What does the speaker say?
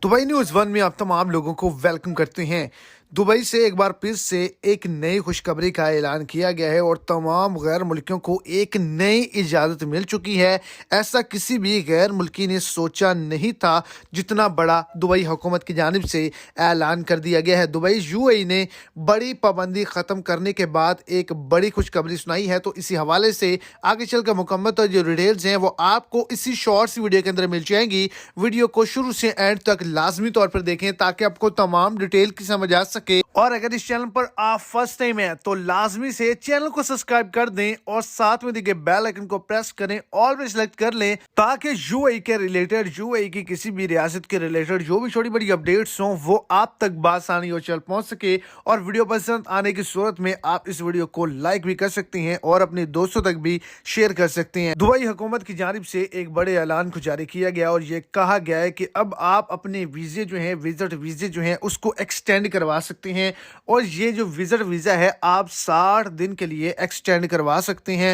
Dubai news one में आप तमाम लोगों को वेलकम करते हैं। दुबई से एक बार फिर से एक नई खुशखबरी का ऐलान किया गया है और तमाम गैर मुल्कियों को एक नई इजाज़त मिल चुकी है। ऐसा किसी भी गैर मुल्की ने सोचा नहीं था, जितना बड़ा दुबई हुकूमत की जानिब से ऐलान कर दिया गया है। दुबई यूएई ने बड़ी पाबंदी ख़त्म करने के बाद एक बड़ी खुशखबरी सुनाई है, तो इसी हवाले से आगे चल कर मुकम्मल तो जो डिटेल्स हैं वो आपको इसी शॉर्ट्स वीडियो के अंदर मिल जाएंगी। वीडियो को शुरू से एंड तक लाजमी तौर पर देखें ताकि आपको तमाम डिटेल की समझ आ सके। और अगर इस चैनल पर आप फर्स्ट टाइम हैं तो लाजमी से चैनल को सब्सक्राइब कर दें और साथ में दिखे बेल आइकन को प्रेस करें, ऑल में सेलेक्ट कर लें ताकि यूएई के रिलेटेड, यूएई की किसी भी रियासत के रिलेटेड जो भी छोटी बड़ी अपडेट्स हों वो आप तक बासानी और चल पहुंच सके। और वीडियो पसंद आने की सूरत में आप इस वीडियो को लाइक भी कर सकते हैं और अपने दोस्तों तक भी शेयर कर सकते हैं। दुबई हुकूमत की जानिब से एक बड़े ऐलान को जारी किया गया और ये कहा गया है कि अब आप अपने वीजे जो हैं, विजिट वीजे जो हैं उसको एक्सटेंड करवा सकते हैं। और ये जो विजिट वीजा है आप 60 दिन के लिए एक्सटेंड करवा सकते हैं।